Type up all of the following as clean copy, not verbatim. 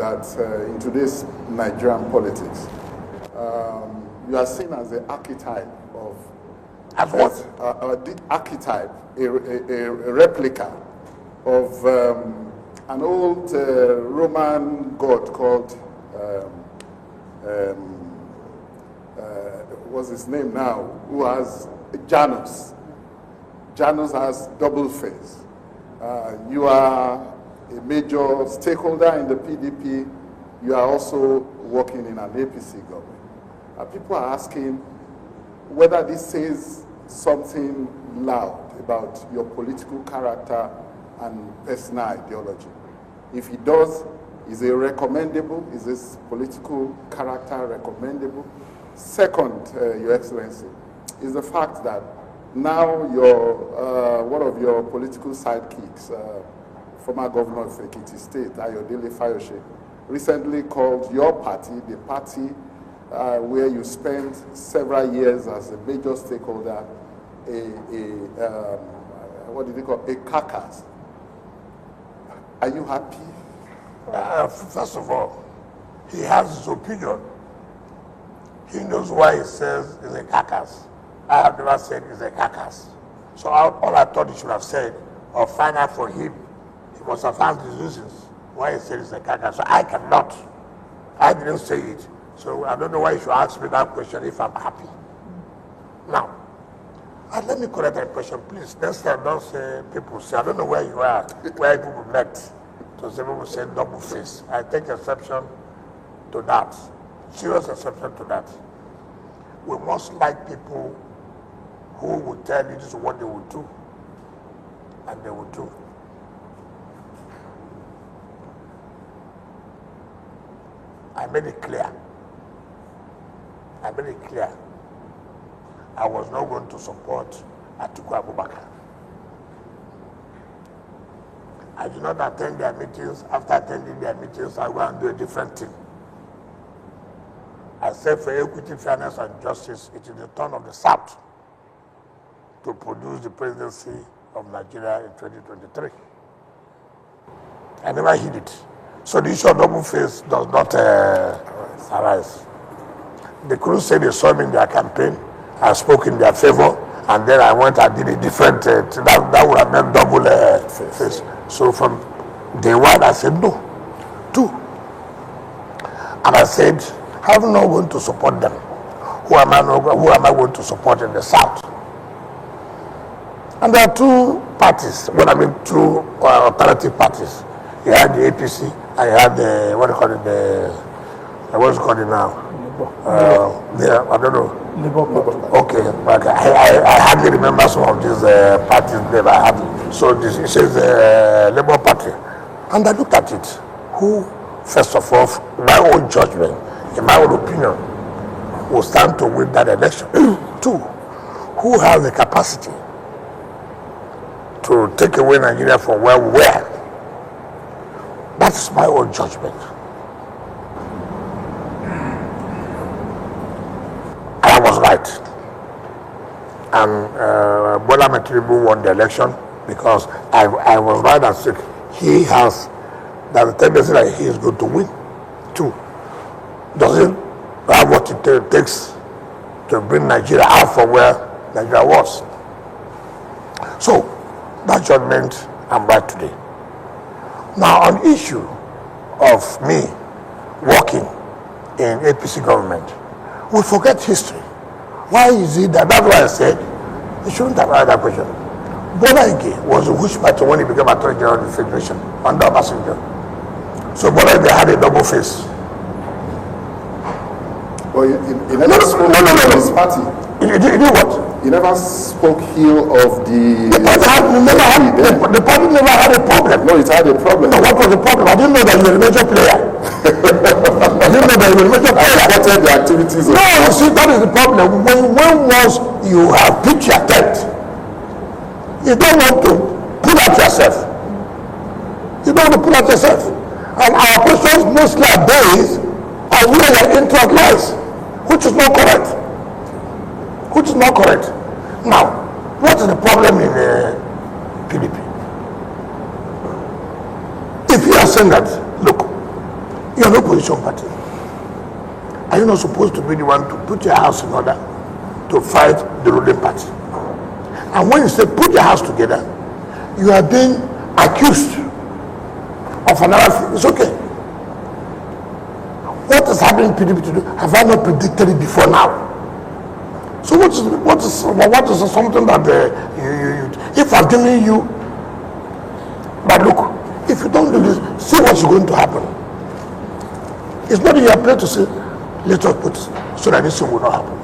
that in today's Nigerian politics, you are seen as the archetype of... As what? The archetype, a replica of an old Roman god called, what's his name now, who has Janus. Janus has double face. You are a major stakeholder in the PDP. You are also working in an APC government. People are asking whether this says something loud about your political character and personal ideology. If it does, is it recommendable? Is this political character recommendable? Second, Your Excellency, is the fact that now your one of your political sidekicks, former governor of Ekiti State, Ayodele Fayose, recently called your party, the party where you spent several years as a major stakeholder, what did they call a carcass. Are you happy? First of all, he has his opinion. He knows why he says it's a carcass. I have never said it's a carcass. So all I thought he should have said, or find out for him, he must have found his reasons why he said it's a carcass. So I cannot. I didn't say it. So I don't know why you should ask me that question if I'm happy. Now, let me correct that question, please. Next time, don't say people say, I don't know where you are, where people met. So some people say double face. I take exception to that. Serious exception to that. We must like people who will tell you this is what they will do, and they will do. I made it clear. I was not going to support Atiku Abubakar. I do not attend their meetings. After attending their meetings, I go and do a different thing. I said for equity, fairness, and justice, it is the turn of the South to produce the presidency of Nigeria in 2023. I never hid it. So the issue of double face does not arise. The crew said they saw me in their campaign. I spoke in their favor, and then I went and did a different that would have meant double face. So from day one, I said no. Two. And I said, I'm not going to support them. Who am I going to support in the South? And there are two parties, two alternative parties. You had the APC, and you had the, what's it called now? I don't know. Okay, but I hardly remember some of these parties that I had. So it says Labour Party. And I looked at it. Who, first of all, my own judgment, in my own opinion, will stand to win that election? Two, who has the capacity to take away Nigeria from where we were? That is my own judgment. I was right. And Bola Tinubu won the election because I was right and sick. He has the tendency that he is going to win. Two, doesn't have what it takes to bring Nigeria out from where Nigeria was. So, that judgment, I'm right today. Now, on issue of me working in APC government, we forget history. Why is it that? That's why I said you shouldn't have asked that question. Bola was a which party when he became Attorney General of the Federation under Obasanjo. So Bola had a double face. Well, he never spoke of his party. He did what? He never spoke ill of the party never had a problem. No, it had a problem. No, what was the problem? I didn't know that you were a major player. I didn't know that you were a major player. I supported the activities of... No, you see, that is the problem. When once you have pitched your tent, you don't want to pull out yourself. You don't want to pull out yourself. And our questions mostly are based on where your interest lies, which is not correct. Which is not correct. Now, what is the problem in PDP? If you are saying that, look, You are an opposition party. Are you not supposed to be the one to put your house in order to fight the ruling party? And when you say put your house together, you are being accused of another thing. It's okay. What is happening in PDP to do? Have I not predicted it before now? So what is something that if I'm telling you, but look, if you don't do this, see what's going to happen. It's not in your place to say, let us put so that this thing will not happen.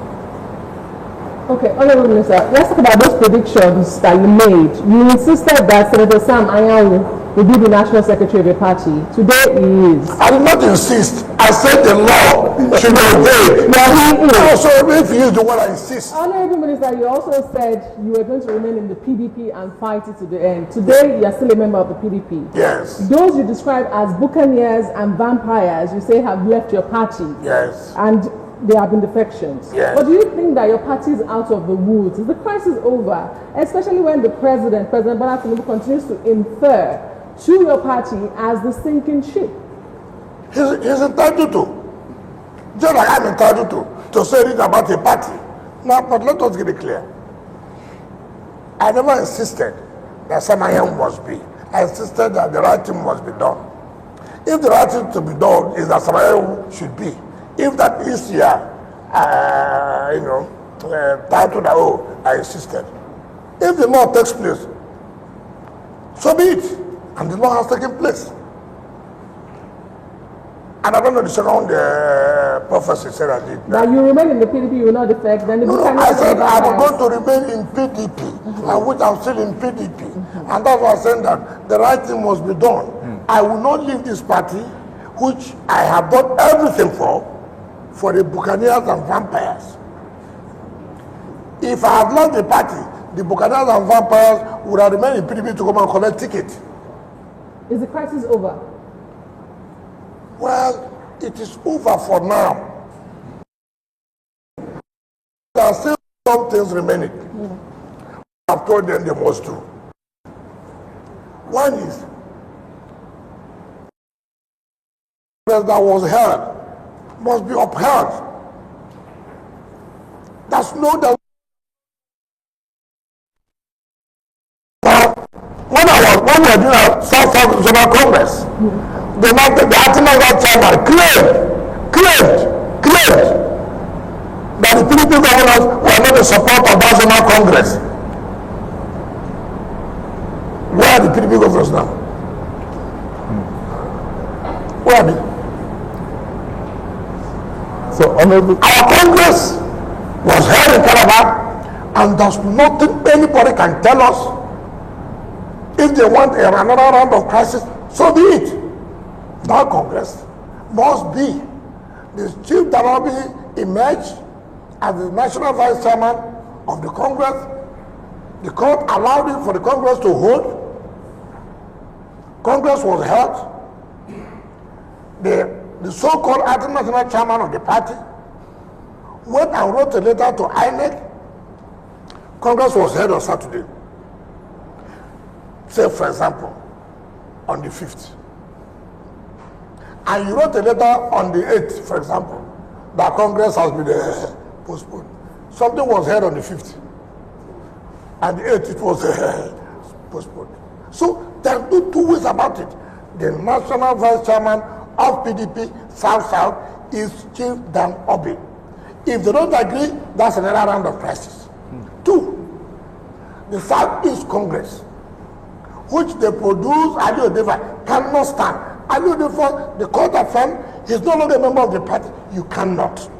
Okay, Honorable Minister, let's talk about those predictions that you made. You insisted that Senator Sam Anyanwu will be the national secretary of your party. Today he is. I did not insist. I said the law should be obeyed. No, so if he is the one I insist. Honorable Minister, you also said you were going to remain in the PDP and fight it to the end. Today you are still a member of the PDP. Yes. Those you describe as buccaneers and vampires, you say have left your party. Yes. And there have been defections. Yes. But do you think that your party is out of the woods? Is the crisis over? Especially when the President Tinubu continues to infer to your party as the sinking ship. He's entitled to. Just like I'm entitled to say it about a party. Now, but let us get it clear. I never insisted that Sam Anyanwu must be. I insisted that the right thing must be done. If the right thing to be done is that Sam Anyanwu should be, if that is your, title that, oh, I insisted. If the law takes place, so be it. And the law has taken place. And I don't know the second prophecy said I did. That you remain in the PDP, you will not defect. Then the No, I said I'm going to remain in PDP, and which I'm still in PDP. And that's why I'm saying that the right thing must be done. I will not leave this party, which I have done everything for the buccaneers and vampires. If I had left the party, the buccaneers and vampires would have remained in PDP to come and collect tickets. Is the crisis over? Well, it is over for now. There are still some things remaining. I've told them they must do. One is, that was held must be upheld. There's no doubt. When we were doing a South Zonal Congress, the National Chairman claimed that the PDP governors were not in support of that Zonal Congress. Where are the PDP governors now? Where are they? So, Honorable, our Congress was held in Calabar, and there's nothing anybody can tell us. If they want another round of crisis, so be it. That Congress must be. The Chief Darabi emerged as the National Vice Chairman of the Congress. The court allowed it for the Congress to hold. Congress was held. The so-called international chairman of the party went and wrote a letter to INEC. Congress was held on Saturday. Say, for example, on the 5th. And you wrote a letter on the 8th, for example, that Congress has been postponed. Something was held on the 5th. And the 8th, it was postponed. So there are no two ways about it. The National Vice Chairman of PDP South is Chief Dan Obi. If they don't agree, that's another round of crisis. Two, the Southeast Congress, which they produce, Ali Odefa cannot stand. Ali Odefa, the court affirmed, he's no longer a member of the party. You cannot.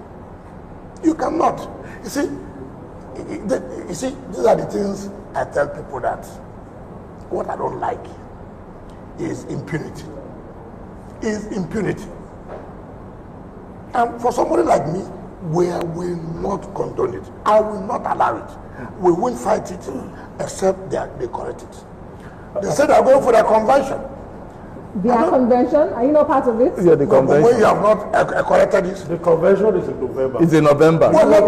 You cannot. You see, these are the things I tell people that what I don't like is impunity. Is impunity. And for somebody like me, we will not condone it. I will not allow it. We won't fight it except they correct it. They said they're going for their convention. Their convention? Are you not part of it? yeah, the convention. When you have not corrected this. The convention is in November. It's in November. Well, let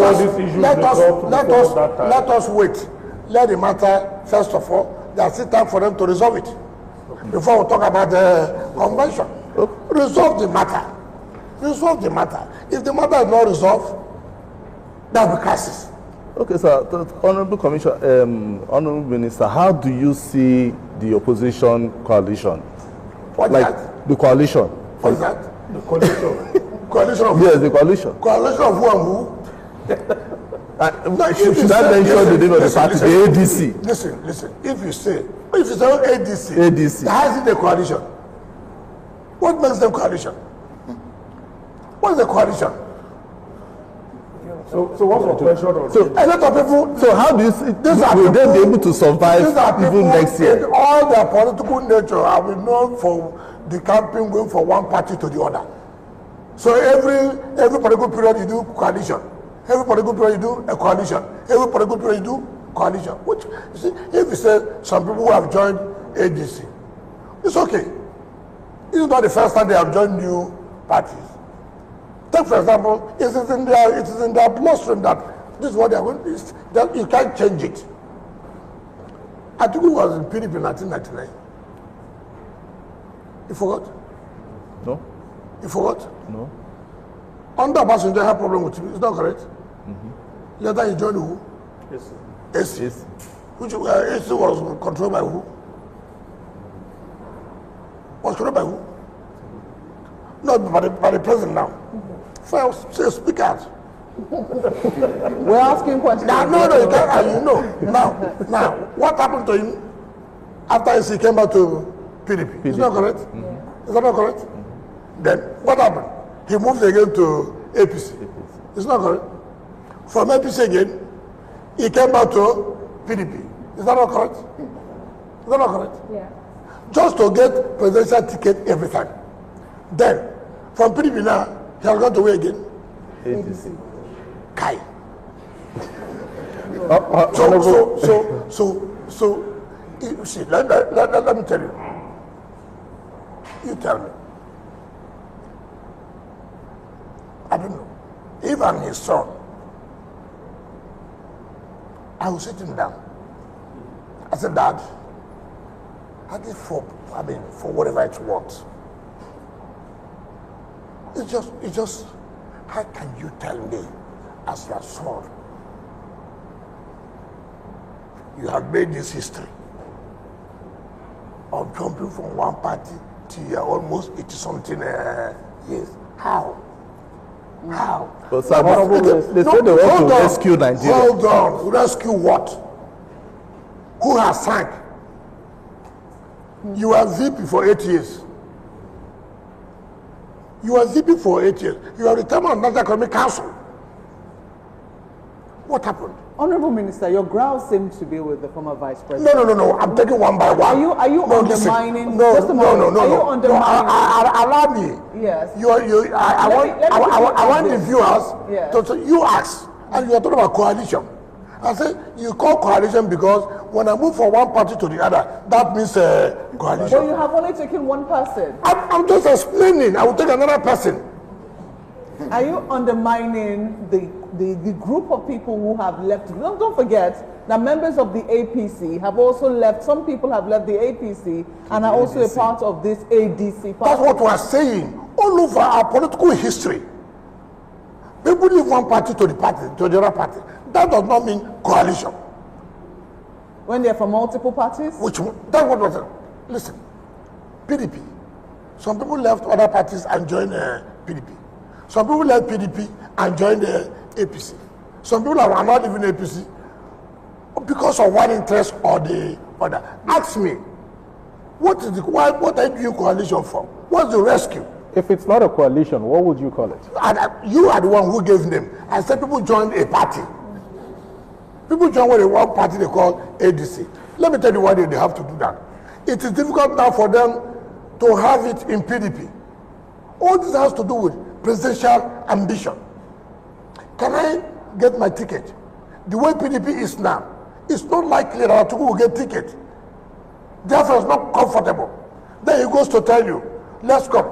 us wait. Let the matter, first of all, there's still time for them to resolve it. Before we talk about the convention. Resolve the matter. Resolve the matter. If the matter is not resolved, there will be crisis. Okay, sir. Honorable Commissioner, Honorable Minister, how do you see the opposition coalition? What's like that? the coalition. What's that? The coalition. Coalition of Yes, the coalition. Coalition of who and who? Should I mention the name of the party, the ADC? Listen. If you say ADC, how is it a coalition? What makes them coalition? What is the coalition? So what's your question on So a lot of people. So how do you see, will they be able to survive even next year? All their political nature have been known for the campaign going from one party to the other. So every political period you do coalition. Every political period you do a coalition. Every political period you do coalition. Which, you see, if you say some people who have joined ADC, it's okay. It's not the first time they have joined new parties. Take for example, it is in their bloodstream that this is what they are going to do. That you can't change it. Atiku was in PDP in 1999. You forgot? No. You forgot? No. Under Passenger had problem with him. Is that correct? Later he joined who? Yes. AC. Yes. Which AC was controlled by who? Was controlled by who? Not by the president now. First, say speak out. We're asking questions. No, you can't. You know. Now, what happened to him after he came back to PDP? Is that correct? Is that not correct? Then what happened? He moved again to APC. Is that correct? From APC again, he came back to PDP. Is that not correct? Is that not correct? Yeah. Just to get presidential ticket every time. Then, from PDP now, he has gone to where again? ADC. Kai. So, you see, let me tell you. You tell me. I don't know. Even his son, I will sit him down. I said, Dad, I did for whatever it's worth. It's just, how can you tell me as your son, you have made this history of jumping from one party to your almost 80-something years? How? How? But sir, they said they want to rescue Nigeria. Hold on. Rescue what? Who has sank? You are VP for 8 years. You are VP for 8 years. You are retired on National Economic Council. What happened? Honorable Minister, your growl seems to be with the former Vice President. No. I'm taking one by one. Are you undermining? No. Just a moment. Are you undermining? Allow me. Yes. I want the viewers Yes. to you ask, and you are talking about coalition. I say you call coalition because when I move from one party to the other, that means coalition. Well, you have only taken one person. I'm just explaining. I will take another person. Are you undermining the group of people who have left? Don't forget that members of the APC have also left. Some people have left the APC and are also a part of this ADC party. That's what we are saying. All over our political history, people leave one party to the other party. That does not mean coalition. When they're from multiple parties? That's what was. Listen, PDP. Some people left other parties and joined PDP. Some people left PDP and joined the APC. Some people are not even APC because of one interest or the other. Ask me, what are you doing coalition for? What's the rescue? If it's not a coalition, what would you call it? And you are the one who gave them. I said people joined a party. People join one party they call ADC. Let me tell you why they have to do that. It is difficult now for them to have it in PDP. All this has to do with presidential ambition. Can I get my ticket? The way PDP is now, it's not likely that Atiku will get ticket. Therefore, it's not comfortable. Then he goes to tell you, let's come.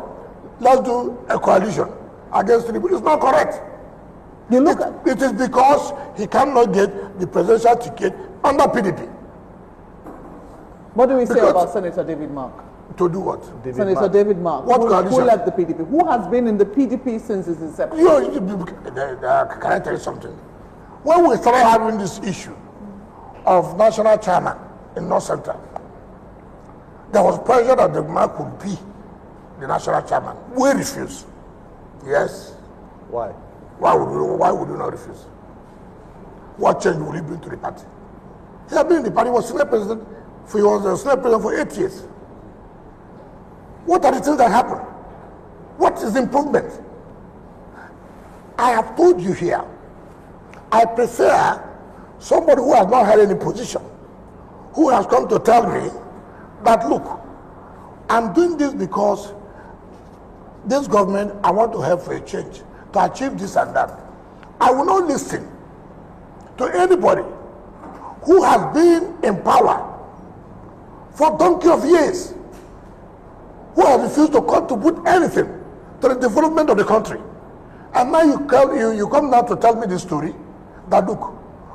Let's do a coalition against Tinubu. It's not correct. It is because he cannot get the presidential ticket under PDP. What do we say about Senator David Mark? To do what? Senator David Mark, What who coalition? left the PDP, who has been in the PDP since its inception. Can I tell you something? When we started having this issue of national chairman in North Central, there was pressure that the man could be the national chairman. We refused. Yes. Why? Why would we not refuse? What change will he bring to the party? He had been in the party, was Senate President, he was a Senate President for 8 years. What are the things that happen? What is the improvement? I have told you here, I prefer somebody who has not had any position, who has come to tell me that, look, I'm doing this because this government, I want to help for a change, to achieve this and that. I will not listen to anybody who has been in power for donkey of years, who has refused to contribute anything to the development of the country. And now you come now to tell me this story, that look,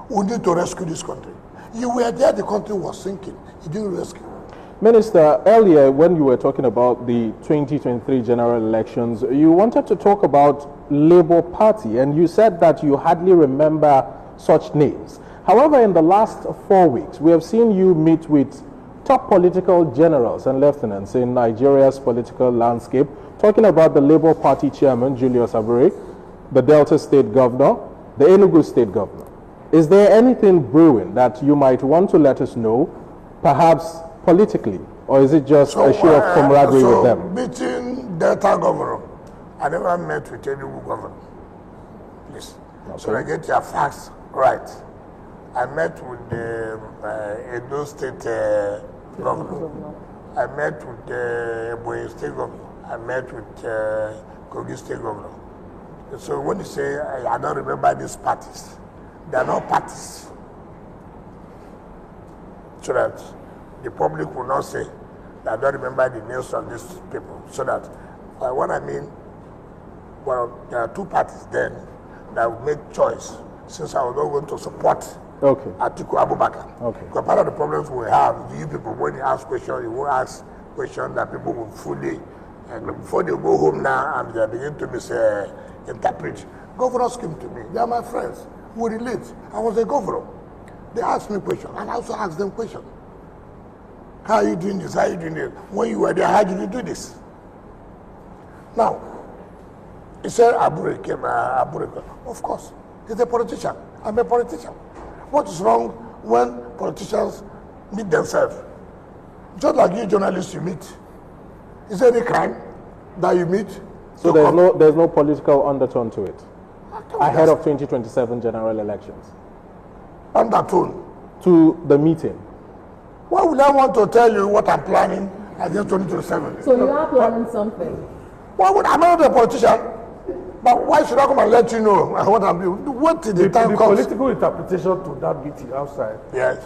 we need to rescue this country. You were there, the country was sinking. You didn't rescue. Minister, earlier when you were talking about the 2023 general elections, you wanted to talk about Labour Party, and you said that you hardly remember such names. However, in the last 4 weeks, we have seen you meet with top political generals and lieutenants in Nigeria's political landscape, talking about the Labour Party chairman, Julius Abure, the Delta State governor, the Enugu State governor. Is there anything brewing that you might want to let us know, perhaps politically, or is it just a show of camaraderie with them? Meeting Delta governor, I never met with Enugu governor. Please. Okay. So I get your facts right. I met with the Edo State governor. I met with the Ebonyi State governor. I met with Kogi State governor. So when you say, I don't remember these parties, they are not parties. So that the public will not say, I don't remember the names of these people. So that, what I mean, well, there are two parties then that will make choice, since I was not going to support Atiku Abubakar. Okay. Because part of the problems we have, you people, when you ask questions, you will ask questions that people will fully, and before they go home now, and they begin to misinterpret. Governors came to me, they are my friends, we relate. I was a governor. They asked me questions, and I also asked them questions. How are you doing this? How are you doing this? When you were there, how did you do this? Now, he said, Abure came, of course, he's a politician. I'm a politician. What is wrong when politicians meet themselves? Just like you journalists, you meet. Is there any crime that you meet? So there's no political undertone to it ahead of 2027 general elections? Undertone? To the meeting. Why would I want to tell you what I'm planning against 2027? So you are planning something? Why would I'm not a politician? But why should I come and let you know what I'm doing? What did the time comes? The political interpretation to that meeting outside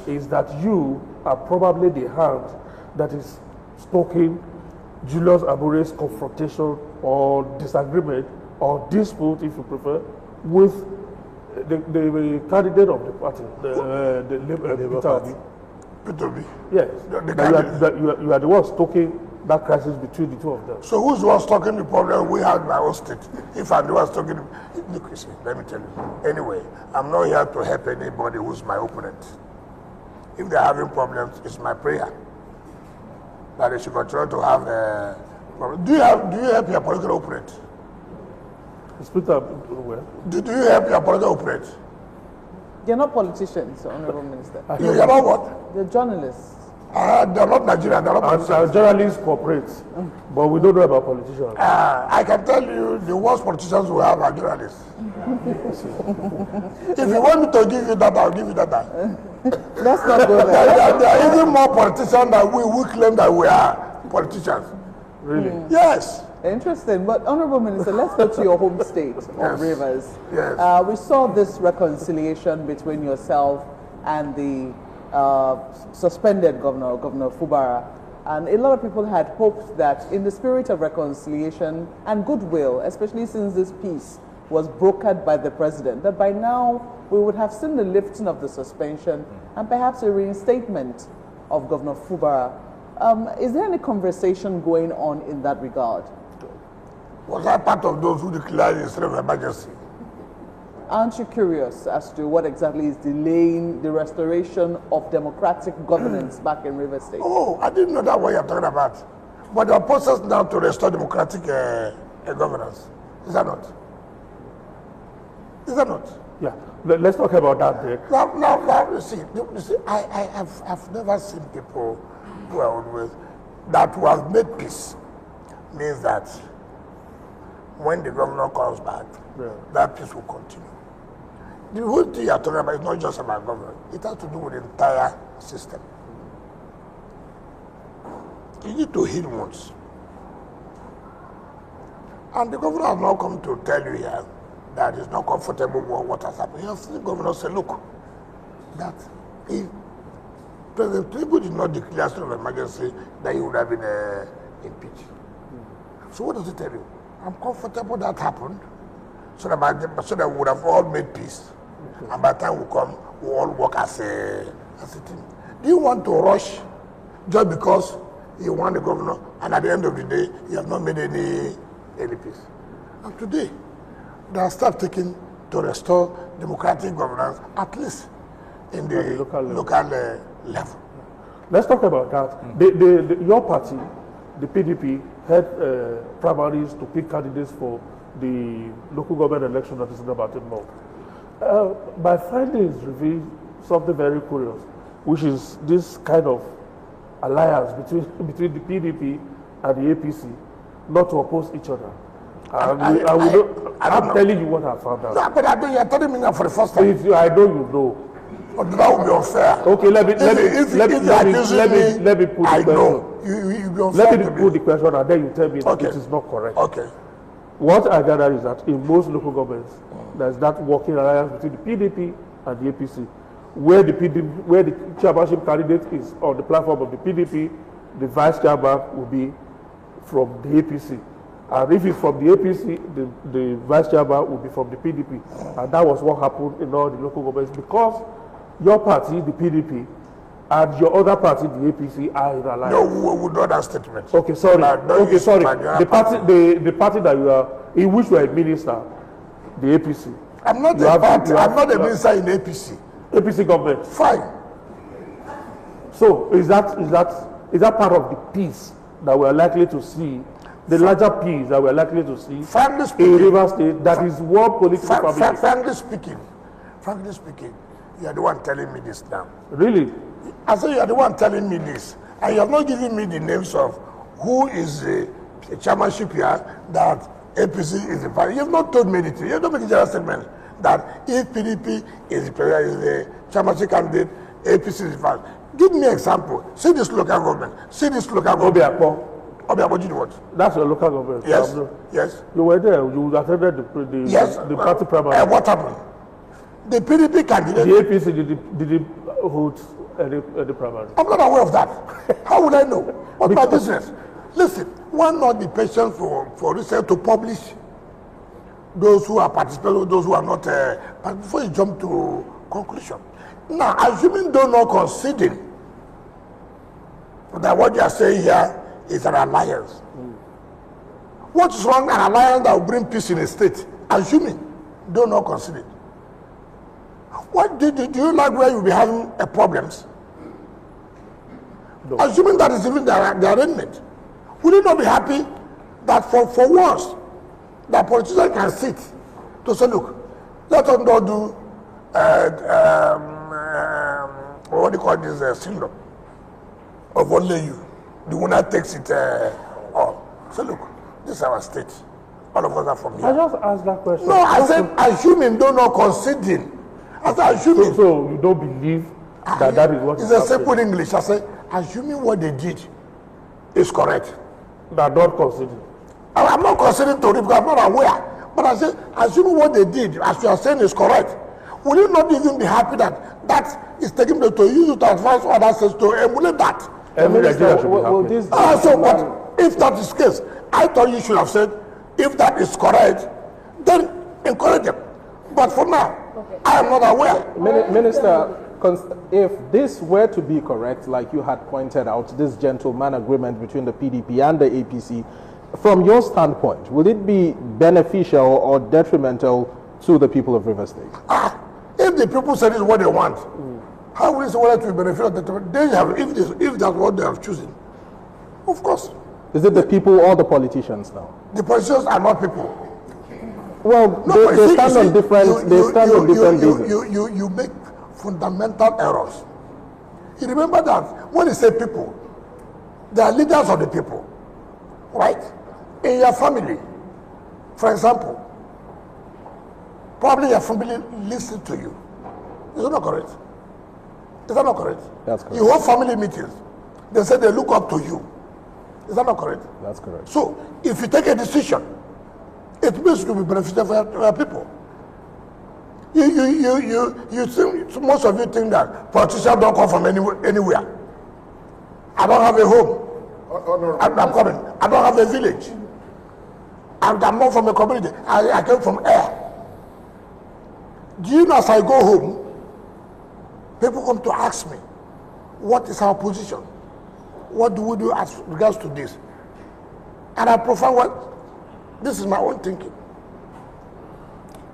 is that you are probably the hand that is stoking Julius Abure's confrontation or disagreement or dispute, if you prefer, with the candidate of the party, the Labour Party. P2B? Yes. You are the one stoking that crisis between the two of them. So who's the one talking the problem we have in our state? If I'm the one talking, look, you see, let me tell you. Anyway, I'm not here to help anybody who's my opponent. If they're having problems, it's my prayer that they should continue to have problems. Do you help your political opponent? Do you help your political opponent? They're not politicians, Honorable Minister. You're not what? They're journalists. They're not Nigerian, they're not politicians. Journalists cooperate, but we don't know about politicians. I can tell you the worst politicians we have are journalists. If you want me to give you that, I'll give you that. Let's not go there. There are even more politicians than we claim that we are politicians. Really? Yes. Interesting. But Honorable Minister, let's go to your home state of Rivers. Yes. We saw this reconciliation between yourself and the suspended Governor Fubara, and a lot of people had hoped that in the spirit of reconciliation and goodwill, especially since this peace was brokered by the president, that by now we would have seen the lifting of the suspension and perhaps a reinstatement of Governor Fubara. Is there any conversation going on in that regard? Was I part of those who declared a state of emergency? Aren't you curious as to what exactly is delaying the restoration of democratic governance back in Rivers State? Oh, I didn't know that what you're talking about. But there are process now to restore democratic governance. Is that not? Is that not? Yeah, let's talk about that there. Now, you see, I've never seen people who are always, that who have made peace means that when the governor comes back, that peace will continue. The whole thing you're talking about is not just about government. It has to do with the entire system. You need to heal wounds. And the governor has now come to tell you here that it's not comfortable with what has happened. You have seen the governor say, look, that if President Tinubu did not declare state of emergency, that he would have been impeached. So what does it tell you? I'm comfortable that happened, so that we would have all made peace. And by the time we come, we all work as a team. Do you want to rush just because you want the governor, and at the end of the day, you have not made any peace? And today, there are steps taken to restore democratic governance, at least in the local level. Let's talk about that. Your party, the PDP, had primaries to pick candidates for the local government election that is in about a month. My findings reveal something very curious, which is this kind of alliance between the PDP and the APC, not to oppose each other. I'm telling you what I found out. No, but I know you're telling me now for the first time. I know you know. But that would be unfair. Okay, let me put the question. I know. You be unfair. Let me put the question and then you tell me that it is not correct. Okay. What I gather is that in most local governments, there's that working alliance between the PDP and the APC, where the chairmanship candidate is on the platform of the PDP, the vice chairman will be from the APC. And if it's from the APC, the vice chairman will be from the PDP. And that was what happened in all the local governments, because your party, the PDP, and your other party, the APC, are in alliance. No, we don't have statements. Okay, sorry. Okay, sorry. The party that you are, in which you are a minister, the APC. I'm not a party. I'm not a minister in APC. APC government. Fine. So is that part of the peace that we are likely to see? The larger peace that we are likely to see in Rivers State, that is one political family. Frankly speaking, you are the one telling me this now. Really? I say you are the one telling me this, and you have not given me the names of who is the chairmanship here, that APC is the party. You have not told me anything. You have not made a general statement that if PDP is the chairmanship candidate, APC is the party. Give me an example. See this local government. See this local government. Obiakpo did what? That's your local government. Yes. Yes. You were there. You attended the party primary. What happened? The PDP candidate. The APC did hold any primary. I'm not aware of that. How would I know? What's my business? Listen, why not be patient for research to publish those who are participating, those who are not, before you jump to conclusion. Now, assuming they're not conceding that what you are saying here is an alliance. What is wrong? An alliance that will bring peace in a state, assuming they're not conceding. What do you like where you'll be having problems? No. Assuming that is even the arrangement. Would you not be happy that for once that politicians can sit to say, look, let us not do what do you call this syndrome of only you. The winner takes it all. So look, this is our state. All of us are from here. I just asked that question. No, I said assuming they're not conceding. I said assuming. So you don't believe that is what is a simple English. I said assuming what they did is correct. They are not considering. I'm not considering to it because I'm not aware. But I said assuming what they did, as you are saying, is correct. Will you not even be happy that that is taking them to use it to advance other states to emulate that? Every Nigerian should be happy. So, but if that is the case, I thought you should have said, if that is correct, then encourage them. But for now, okay. I am not aware. Minister, if this were to be correct, like you had pointed out, this gentleman agreement between the PDP and the APC, from your standpoint, will it be beneficial or detrimental to the people of Rivers State? If the people say this is what they want, how will it say whether it will benefit or detriment? They have, if that's what they have chosen, of course. Is it the people or the politicians now? The politicians are not people. Well, No, they stand on different bases. You make fundamental errors. You remember that when you say people, they are leaders of the people, right? In your family, for example, probably your family listens to you. Is that not correct? Is that not correct? That's correct. You hold family meetings. They say they look up to you. Is that not correct? That's correct. So, if you take a decision, it means to be beneficial for your people. You think, most of you think that politicians don't come from anywhere. I don't have a home. I'm coming. I don't have a village. I'm not from a community. I came from air. Do you know, as I go home, people come to ask me, what is our position? What do we do as regards to this? And I prefer this is my own thinking.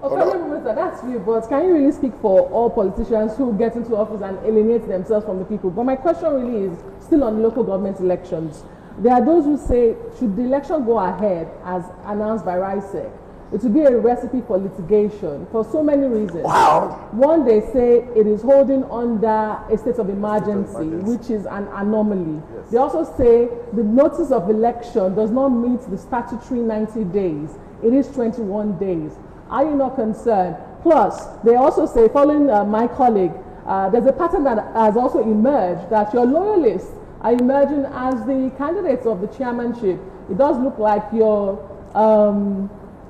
Okay, Minister, that's you, but can you really speak for all politicians who get into office and alienate themselves from the people? But my question really is still on local government elections. There are those who say, should the election go ahead as announced by RISEC, it will be a recipe for litigation for so many reasons. Wow. One, they say it is holding under a state of emergency, which is an anomaly. Yes. They also say the notice of election does not meet the statutory 90 days. It is 21 days. Are you not concerned? Plus, they also say, following my colleague, there's a pattern that has also emerged that your loyalists are emerging as the candidates of the chairmanship. It does look like your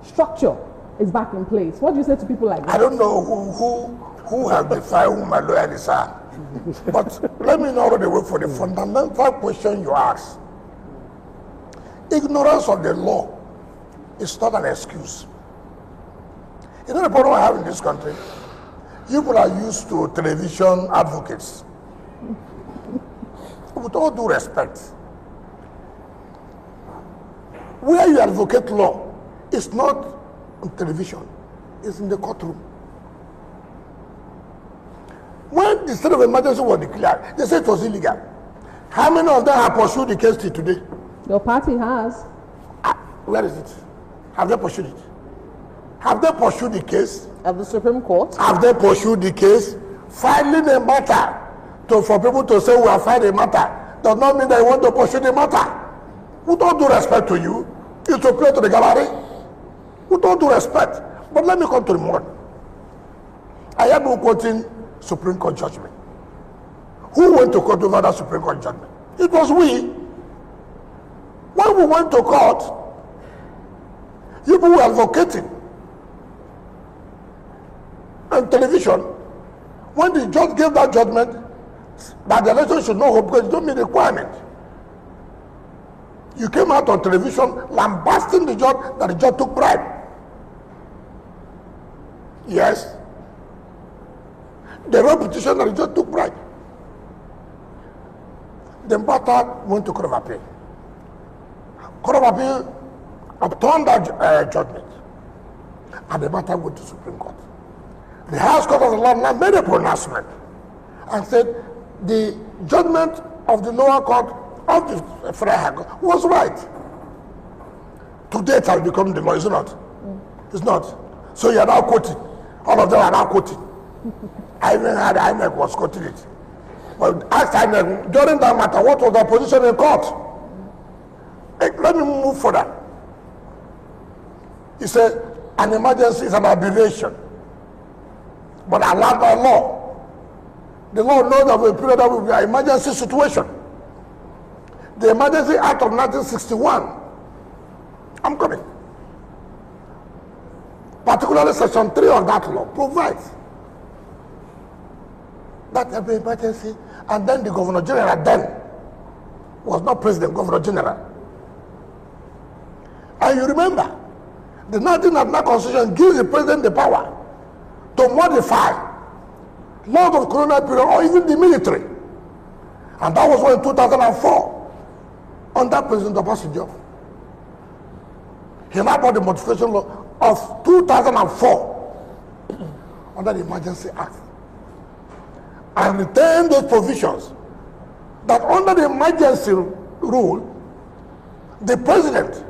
structure is back in place. What do you say to people like that? I don't know who has defined who my loyalists are. But let me not run away from the fundamental question you ask. Ignorance of the law is not an excuse. You know the problem I have in this country? People are used to television advocates. With all due respect, where you advocate law, it's not on television, it's in the courtroom. When the state of emergency was declared, they said it was illegal. How many of them have pursued the case till today? Your party has. Where is it? Have they pursued it? Have they pursued the case? At the Supreme Court? Have they pursued the case? Filing a matter for people to say we have filed a matter does not mean that you want to pursue the matter. With all due respect to you, it's to play to the gallery. With all due respect. But let me come to the point. I am quoting Supreme Court judgment. Who went to court over that Supreme Court judgment? It was we. When we went to court, people were advocating on television. When the judge gave that judgment, that the election should not hold because it don't meet the requirement. You came out on television lambasting the judge that the judge took bribe. Yes. The repetition that the judge took bribe. The matter went to Court of Appeal. Court of Appeal upturned that judgment. And the matter went to Supreme Court. The House Court of the Law made a pronouncement and said the judgment of the lower court of the Federal Court was right. Today it has become the law, is it not? It's not. So you are now quoting. All of them are now quoting. I even had INEC was quoting it. But ask INEC, during that matter, what was their position in court? Let me move further. He said, an emergency is an aberration, but allowed by law. The law knows of a period that will be an emergency situation. The Emergency Act of 1961, I'm coming. Particularly Section 3 of that law provides that every emergency, and then the Governor General then was not President, Governor General. And you remember, the 1999 Constitution gives the President the power to modify laws of colonial period, or even the military. And that was when in 2004, under President Obasanjo, he now brought the modification law of 2004 under the Emergency Act and retained those provisions that under the emergency rule, the president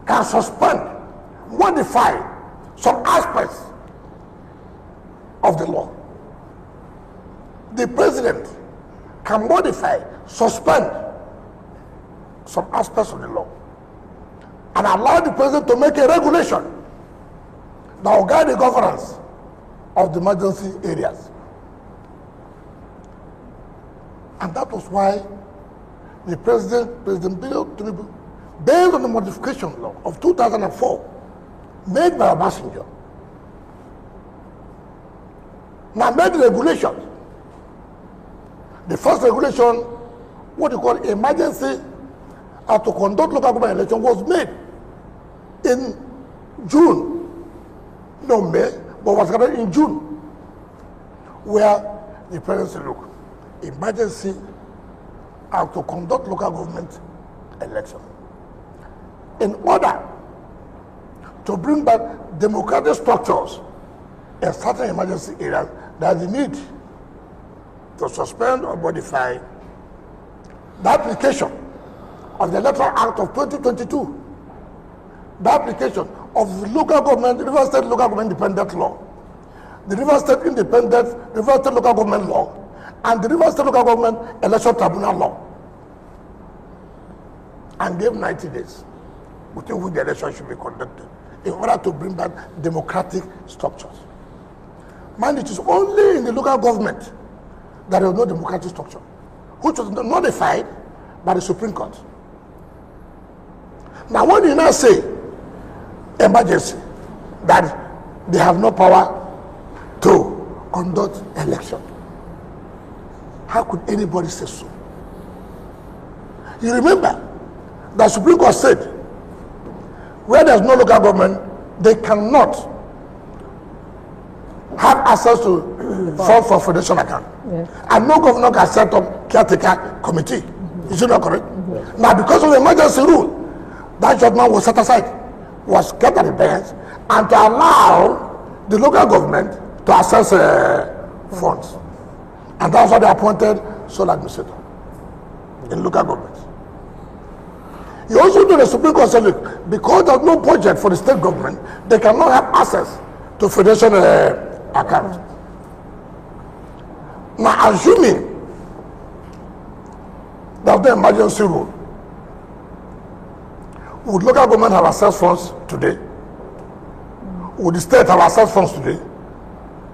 can suspend, modify some aspects of the law. The president can modify, suspend some aspects of the law and allow the president to make a regulation that will guide the governance of the emergency areas. And that was why the President Tinubu, based on the modification law of 2004 made by Obasanjo, now made the regulations. The first regulation, what you call emergency to conduct local government election, was made in June, no May, but was gathered in June, where the president said, look, emergency to conduct local government election in order to bring back democratic structures in certain emergency areas. There's the need to suspend or modify the application of the Electoral Act of 2022, the application of the local government, River State Local Government Independent Law, the River State Local Government Law, and the River State Local Government Election Tribunal Law, and gave 90 days within which the election should be conducted in order to bring back democratic structures. Mind, it is only in the local government that there is no democratic structure, which was notified by the Supreme Court. Now, when you now say emergency, that they have no power to conduct election, how could anybody say so? You remember the Supreme Court said, where there's no local government, they cannot have access to funds for federation account. Yes. And no governor can set up caretaker committee. Is it not correct? Yes. Now, because of the emergency rule, that judgment was set aside, was kept at the bench, and to allow the local government to access funds. And that's why they appointed sole administrator in local government. You also do the Supreme Court said, look, because there's no budget for the state government, they cannot have access to federation account. Now, assuming that the emergency rule, would local government have access funds today? Would the state have access funds today?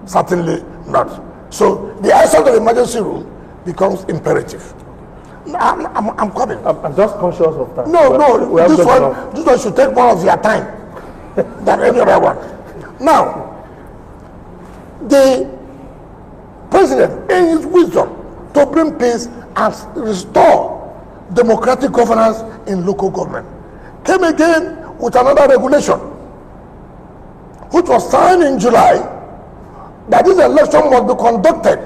Certainly not. So the essence of the emergency rule becomes imperative. I'm coming. I'm just conscious of that. No, this one should take more of your time than any other one. Now, the president, in his wisdom, to bring peace and restore democratic governance in local government, came again with another regulation, which was signed in July, that this election must be conducted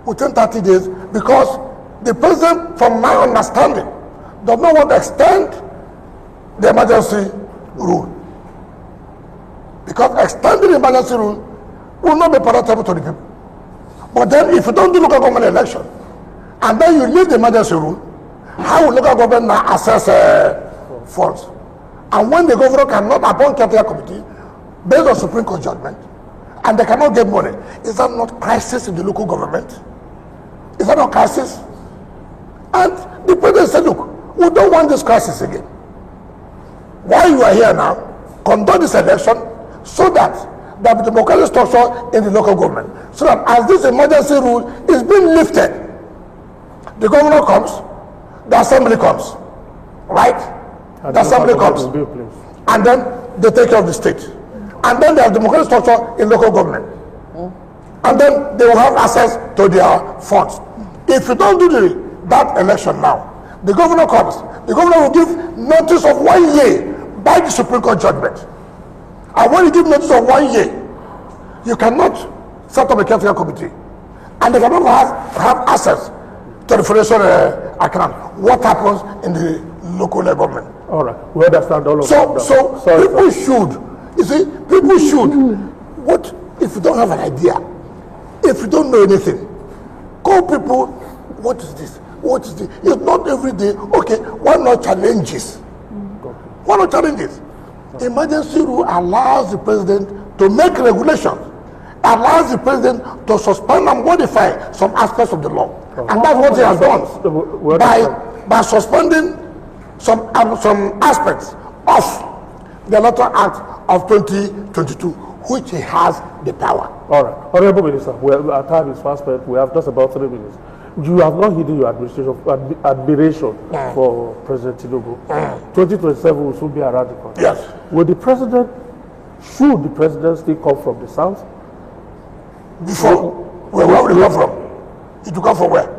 within 30 days because the president, from my understanding, does not want to extend the emergency rule. Because extending the emergency rule will not be palatable to the people. But then if you don't do local government election, and then you leave the emergency rule, how will local government now access funds? And when the governor cannot appoint caretaker committee based on Supreme Court judgment, and they cannot get money, is that not crisis in the local government? Is that not crisis? And the president said, look, we don't want this crisis again. While you are here now, conduct this election so that there will be democratic structure in the local government. So that as this emergency rule is being lifted, the governor comes, the assembly comes, right? The assembly comes, and then they take care of the state. And then there's democratic structure in local government. And then they will have access to their funds. If you don't do that election now, the governor comes, the governor will give notice of 1 year by the Supreme Court judgment. And when you give notice of 1 year, you cannot set up a caretaker committee, and they cannot have access to the federation account. What happens in the local government? All right, we understand all of that. So people should, you see, people should, what if you don't have an idea, if you don't know anything, call people, what is this? What is this? It's not every day. Okay, why not challenges? Why not challenges? Emergency rule allows the president to make regulations, allows the president to suspend and modify some aspects of the law. And that's what he has done by suspending some aspects of the Electoral Act of 2022, which he has the power. All right, Honorable Minister, our time is fast spent. We have just about 3 minutes. You have not hidden your admiration for President Tinubu. 2027 will soon be around the corner. Yes. Should the president still come from the south? Before, where will it come from? It will come from where?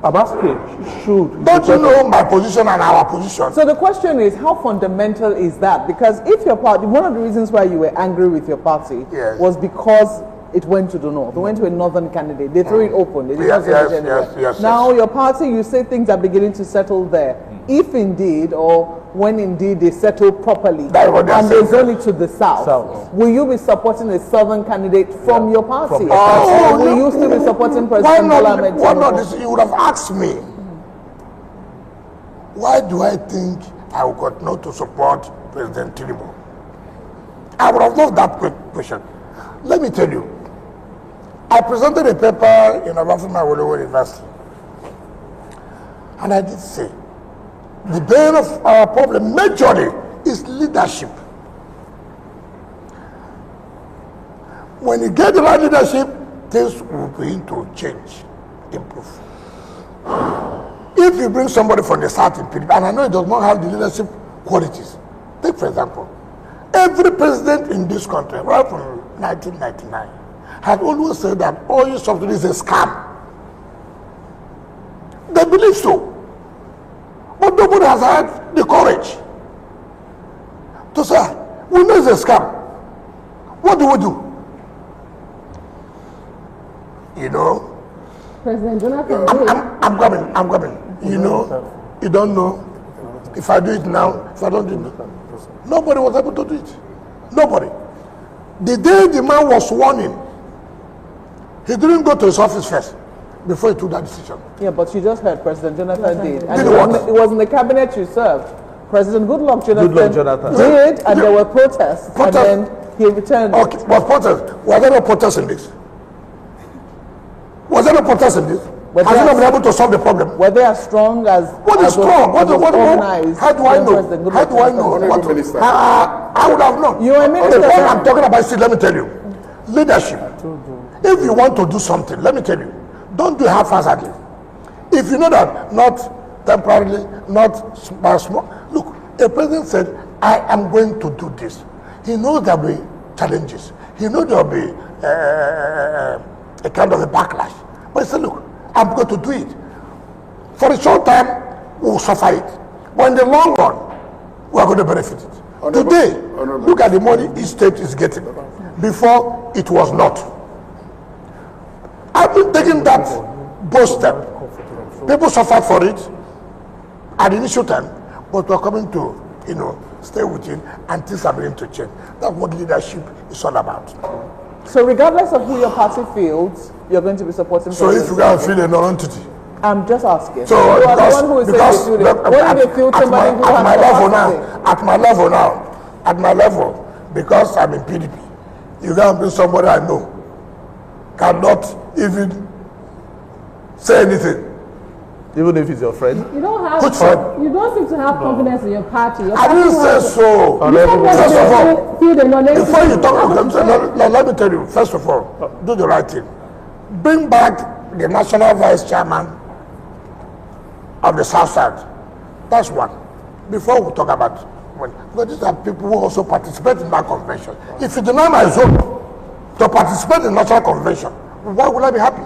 I'm asking, should... Don't you know my position and our position? So the question is, how fundamental is that? Because if your party, one of the reasons why you were angry with your party was because it went to the north. They went to a northern candidate. They threw it open. They did not say it anywhere. Now your party, you say things are beginning to settle there. If indeed, or when indeed they settle properly, and there's only to the south, will you be supporting a southern candidate from your party? Or will you still be supporting President Tinubu? Why not this? You would have asked me. Why do I think I would continue to support President Tinubu? I would have loved that question. Let me tell you. I presented a paper in Abafima University, and I did say the bane of our problem majorly is leadership. When you get the right leadership, things will begin to change, improve. If you bring somebody from the south in PDP, and I know it does not have the leadership qualities, take for example, every president in this country, right from 1999, had always said that oil subsidy is a scam. They believe so. But nobody has had the courage to say, we know it's a scam. What do we do? You know? President Jonathan, I'm coming. You know, you don't know. If I do it now, if I don't do it now. Nobody was able to do it. Nobody. The day the man was sworn in, he didn't go to his office first before he took that decision. Yeah, but you just heard President Jonathan did. And Did it was in the cabinet you served. President Goodluck Jonathan did, and there were protests. And then he returned. Okay, was protest? Was there no protest in this? Was there no protest in this? Has he not been able to solve the problem? Were they as strong as... What is strong? How do I know? How do I know? I would have known. You are a minister. What I'm talking about, see, let me tell you. Leadership. If you want to do something, let me tell you, don't do it haphazardly. If you know that, not temporarily, not small. Look, a president said, I am going to do this. He knows there will be challenges. He knows there will be a kind of a backlash. But he said, look, I'm going to do it. For a short time, we'll suffer it. But in the long run, we are going to benefit it. Today, look at the money each state is getting. Before, it was not. I've been taking that bold step. People suffered for it at the initial time, but we're coming to, stay within, and things are beginning to change. That's what leadership is all about. So regardless of who your party feels, you're going to be supporting. So if you guys feel a non-entity, I'm just asking. So you are the one who is saying what if they feel somebody who has at my level, because I'm in PDP, you can't bring somebody I know cannot even say anything. Even if he's your friend? You don't have. Which friend? You don't seem to have confidence in your party. I didn't say so. First of all, before you talk about them, let me tell you, first of all, do the right thing. Bring back the national vice chairman of the South Side. That's one. Before we talk about when, because these are people who also participate in that convention. If you deny my zone to participate in national convention, why would I be happy?